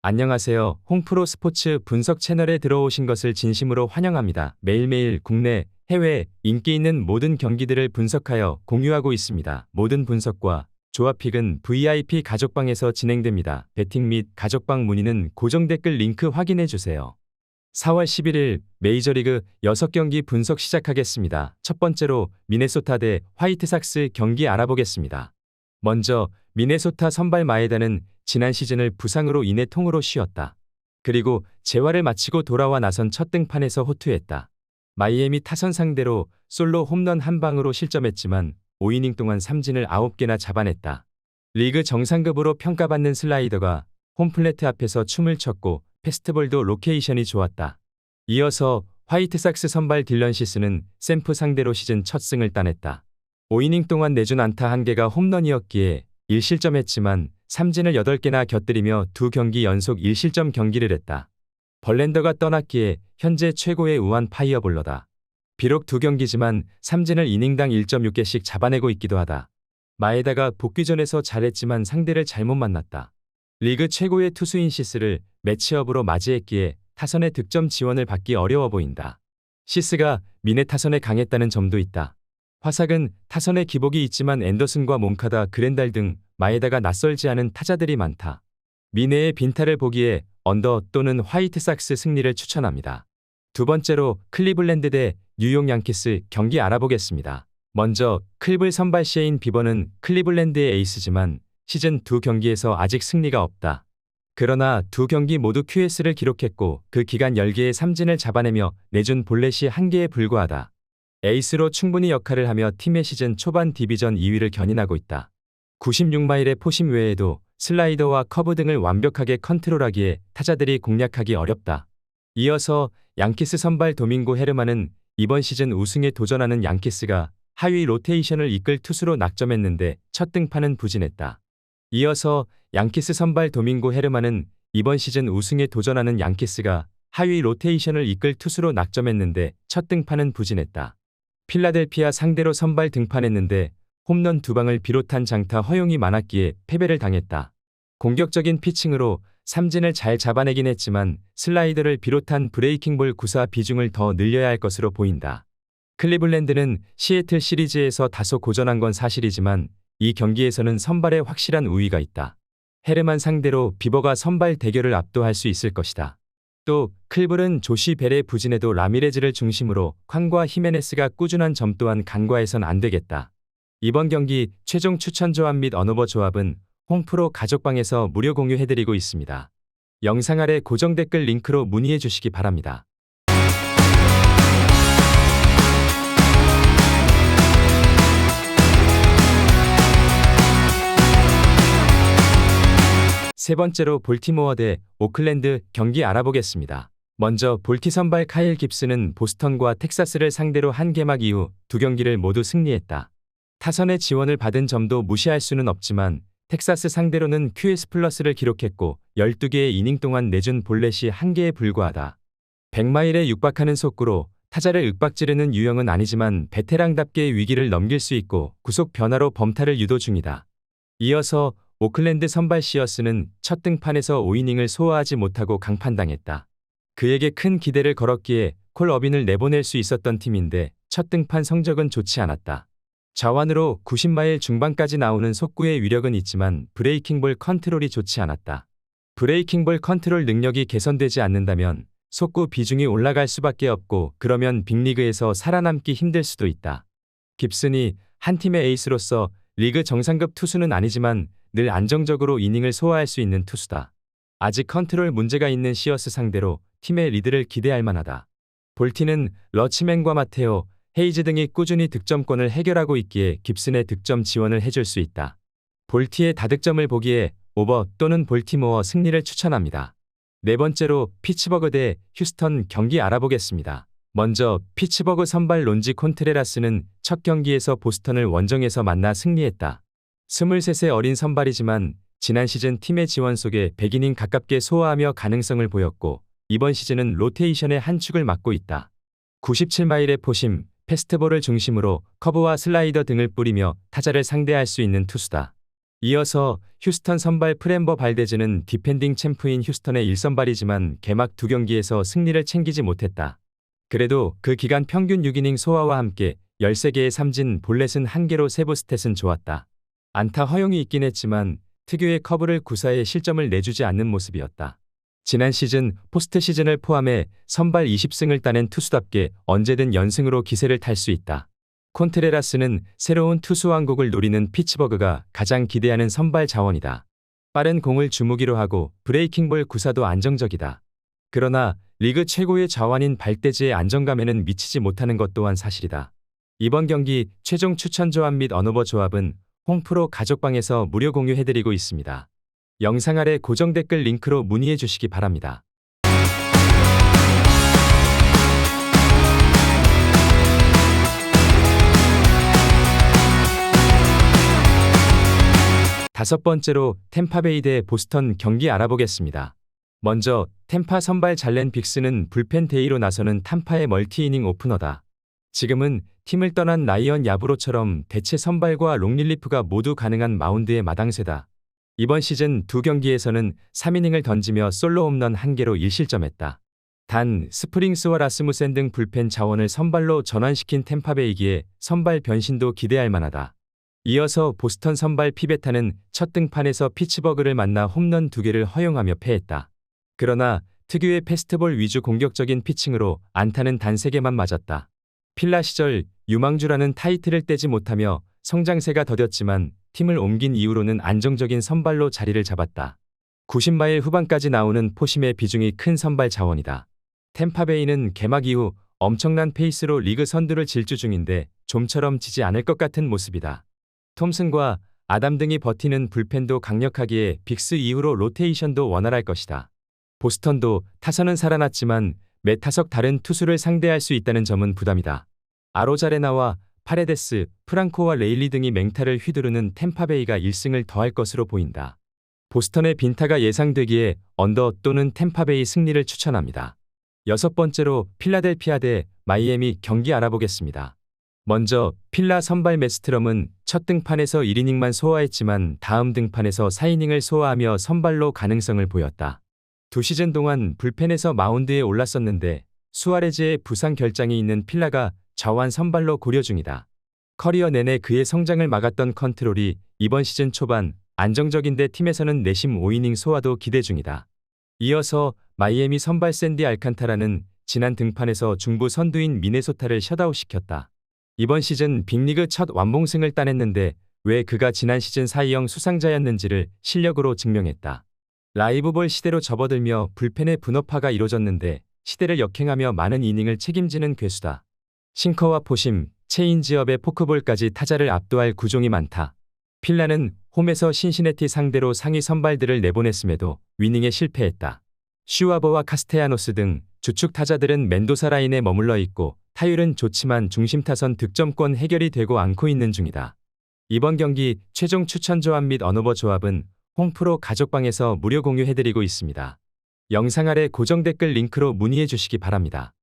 안녕하세요. 홍프로 스포츠 분석 채널에 들어오신 것을 진심으로 환영합니다. 매일매일 국내, 해외 인기 있는 모든 경기들을 분석하여 공유하고 있습니다. 모든 분석과 조합픽은 VIP 가족방에서 진행됩니다. 배팅 및 가족방 문의는 고정 댓글 링크 확인해 주세요. 4월 11일 메이저리그 6경기 분석 시작하겠습니다. 첫 번째로 미네소타 대 화이트삭스 경기 알아보겠습니다. 먼저 미네소타 선발 마에다는 지난 시즌을 부상으로 인해 통으로 쉬었다. 그리고 재활을 마치고 돌아와 나선 첫 등판에서 호투했다. 마이애미 타선 상대로 솔로 홈런 한 방으로 실점했지만 5이닝 동안 삼진을 9개나 잡아냈다. 리그 정상급으로 평가받는 슬라이더가 홈플레트 앞에서 춤을 췄고 패스트볼도 로케이션이 좋았다. 이어서 화이트삭스 선발 딜런 시스는 샘프 상대로 시즌 첫 승을 따냈다. 5이닝 동안 내준 안타 1개가 홈런이었기에 1실점했지만 삼진을 8개나 곁들이며 2경기 연속 1실점 경기를 했다. 벌랜더가 떠났기에 현재 최고의 우완 파이어볼러다. 비록 2경기지만 삼진을 이닝당 1.6개씩 잡아내고 있기도 하다. 마에다가 복귀전에서 잘했지만 상대를 잘못 만났다. 리그 최고의 투수인 시스를 매치업으로 맞이했기에 타선의 득점 지원을 받기 어려워 보인다. 시스가 미네 타선에 강했다는 점도 있다. 화삭은 타선에 기복이 있지만 앤더슨과 몬카다, 그랜달 등 마에다가 낯설지 않은 타자들이 많다. 미네의 빈타를 보기에 언더 또는 화이트삭스 승리를 추천합니다. 두 번째로 클리블랜드 대 뉴욕 양키스 경기 알아보겠습니다. 먼저 클블 선발 셰인 비버는 클리블랜드의 에이스지만 시즌 2경기에서 아직 승리가 없다. 그러나 2경기 모두 QS를 기록했고 그 기간 10개의 삼진을 잡아내며 내준 볼넷이 1개에 불과하다. 에이스로 충분히 역할을 하며 팀의 시즌 초반 디비전 2위를 견인하고 있다. 96마일의 포심 외에도 슬라이더와 커브 등을 완벽하게 컨트롤하기에 타자들이 공략하기 어렵다. 이어서 양키스 선발 도밍고 헤르만은 이번 시즌 우승에 도전하는 양키스가 하위 로테이션을 이끌 투수로 낙점했는데 첫 등판은 부진했다. 이어서 양키스 선발 도밍고 헤르만은 이번 시즌 우승에 도전하는 양키스가 하위 로테이션을 이끌 투수로 낙점했는데 첫 등판은 부진했다. 필라델피아 상대로 선발 등판했는데 홈런 2방을 비롯한 장타 허용이 많았기에 패배를 당했다. 공격적인 피칭으로 삼진을 잘 잡아내긴 했지만 슬라이더를 비롯한 브레이킹볼 구사 비중을 더 늘려야 할 것으로 보인다. 클리블랜드는 시애틀 시리즈에서 다소 고전한 건 사실이지만 이 경기에서는 선발에 확실한 우위가 있다. 헤르만 상대로 비버가 선발 대결을 압도할 수 있을 것이다. 또 클블은 조시 벨의 부진에도 라미레즈를 중심으로 칸과 히메네스가 꾸준한 점 또한 간과해선 안 되겠다. 이번 경기 최종 추천 조합 및 언오버 조합은 홍프로 가족방에서 무료 공유해드리고 있습니다. 영상 아래 고정 댓글 링크로 문의해 주시기 바랍니다. 세 번째로 볼티모어 대 오클랜드 경기 알아보겠습니다. 먼저 볼티 선발 카일 깁스는 보스턴과 텍사스를 상대로 한 개막 이후 2경기를 모두 승리했다. 타선의 지원을 받은 점도 무시할 수는 없지만 텍사스 상대로는 QS 플러스를 기록했고 12개의 이닝 동안 내준 볼넷이 1개에 불과하다. 100마일에 육박하는 속구로 타자를 윽박지르는 유형은 아니지만 베테랑답게 위기를 넘길 수 있고 구속 변화로 범타를 유도 중이다. 이어서 오클랜드 선발 시어스는 첫 등판에서 5이닝을 소화하지 못하고 강판당했다. 그에게 큰 기대를 걸었기에 콜 어빈을 내보낼 수 있었던 팀인데 첫 등판 성적은 좋지 않았다. 좌완으로 90마일 중반까지 나오는 속구의 위력은 있지만 브레이킹볼 컨트롤이 좋지 않았다. 브레이킹볼 컨트롤 능력이 개선되지 않는다면 속구 비중이 올라갈 수밖에 없고 그러면 빅리그에서 살아남기 힘들 수도 있다. 깁슨이 한 팀의 에이스로서 리그 정상급 투수는 아니지만 늘 안정적으로 이닝을 소화할 수 있는 투수다. 아직 컨트롤 문제가 있는 시어스 상대로 팀의 리드를 기대할 만하다. 볼티는 러치맨과 마테오, 헤이즈 등이 꾸준히 득점권을 해결하고 있기에 깁슨의 득점 지원을 해줄 수 있다. 볼티의 다득점을 보기에 오버 또는 볼티모어 승리를 추천합니다. 네 번째로 피츠버그 대 휴스턴 경기 알아보겠습니다. 먼저 피츠버그 선발 론지 콘트레라스는 첫 경기에서 보스턴을 원정에서 만나 승리했다. 23세 어린 선발이지만 지난 시즌 팀의 지원 속에 100이닝 가깝게 소화하며 가능성을 보였고 이번 시즌은 로테이션의 한 축을 맡고 있다. 97마일의 포심, 패스트볼을 중심으로 커브와 슬라이더 등을 뿌리며 타자를 상대할 수 있는 투수다. 이어서 휴스턴 선발 프랜버 발데즈는 디펜딩 챔프인 휴스턴의 1선발이지만 개막 2경기에서 승리를 챙기지 못했다. 그래도 그 기간 평균 6이닝 소화와 함께 13개의 삼진 볼넷은 1개로 세부 스탯은 좋았다. 안타 허용이 있긴 했지만 특유의 커브를 구사해 실점을 내주지 않는 모습이었다. 지난 시즌 포스트 시즌을 포함해 선발 20승을 따낸 투수답게 언제든 연승으로 기세를 탈 수 있다. 콘트레라스는 새로운 투수 왕국을 노리는 피츠버그가 가장 기대하는 선발 자원이다. 빠른 공을 주무기로 하고 브레이킹볼 구사도 안정적이다. 그러나 리그 최고의 자원인 발데즈의 안정감에는 미치지 못하는 것 또한 사실이다. 이번 경기 최종 추천 조합 및 언어버 조합은 홈프로 가족방에서 무료 공유해드리고 있습니다. 영상 아래 고정 댓글 링크로 문의해 주시기 바랍니다. 다섯 번째로 템파베이 대 보스턴 경기 알아보겠습니다. 먼저 템파 선발 잘렌 빅스는 불펜 데이로 나서는 탐파의 멀티이닝 오프너다. 지금은 팀을 떠난 라이언 야브로처럼 대체 선발과 롱릴리프가 모두 가능한 마운드의 마당쇠다. 이번 시즌 2경기에서는 3이닝을 던지며 솔로 홈런 1개로 1실점했다. 단 스프링스와 라스무센 등 불펜 자원을 선발로 전환시킨 템파베이기에 선발 변신도 기대할 만하다. 이어서 보스턴 선발 피베타는 첫 등판에서 피츠버그를 만나 홈런 2개를 허용하며 패했다. 그러나 특유의 패스트볼 위주 공격적인 피칭으로 안타는 단 3개만 맞았다. 필라 시절 유망주라는 타이틀을 떼지 못하며 성장세가 더뎠지만 팀을 옮긴 이후로는 안정적인 선발로 자리를 잡았다. 90마일 후반까지 나오는 포심의 비중이 큰 선발 자원이다. 템파베이는 개막 이후 엄청난 페이스로 리그 선두를 질주 중인데 좀처럼 지지 않을 것 같은 모습이다. 톰슨과 아담 등이 버티는 불펜도 강력하기에 빅스 이후로 로테이션도 원활할 것이다. 보스턴도 타선은 살아났지만 매 타석 다른 투수를 상대할 수 있다는 점은 부담이다. 아로자레나와 파레데스, 프랑코와 레일리 등이 맹타를 휘두르는 템파베이가 1승을 더할 것으로 보인다. 보스턴의 빈타가 예상되기에 언더 또는 템파베이 승리를 추천합니다. 여섯 번째로 필라델피아 대 마이애미 경기 알아보겠습니다. 먼저 필라 선발 메스트럼은 첫 등판에서 1이닝만 소화했지만 다음 등판에서 4이닝을 소화하며 선발로 가능성을 보였다. 2시즌 동안 불펜에서 마운드에 올랐었는데 수아레즈의 부상 결장이 있는 필라가 좌완 선발로 고려 중이다. 커리어 내내 그의 성장을 막았던 컨트롤이 이번 시즌 초반 안정적인데 팀에서는 내심 5이닝 소화도 기대 중이다. 이어서 마이애미 선발 샌디 알칸타라는 지난 등판에서 중부 선두인 미네소타를 셧아웃시켰다. 이번 시즌 빅리그 첫 완봉승을 따냈는데 왜 그가 지난 시즌 사이영 수상자였는지를 실력으로 증명했다. 라이브볼 시대로 접어들며 불펜의 분업화가 이뤄졌는데 시대를 역행하며 많은 이닝을 책임지는 괴수다. 싱커와 포심, 체인지업의 포크볼까지 타자를 압도할 구종이 많다. 필라는 홈에서 신시내티 상대로 상위 선발들을 내보냈음에도 위닝에 실패했다. 슈와버와 카스테야노스 등 주축 타자들은 멘도사 라인에 머물러 있고 타율은 좋지만 중심 타선 득점권 해결이 되고 않고 있는 중이다. 이번 경기 최종 추천 조합 및 언어버 조합은 홈프로 가족방에서 무료 공유해드리고 있습니다. 영상 아래 고정 댓글 링크로 문의해 주시기 바랍니다.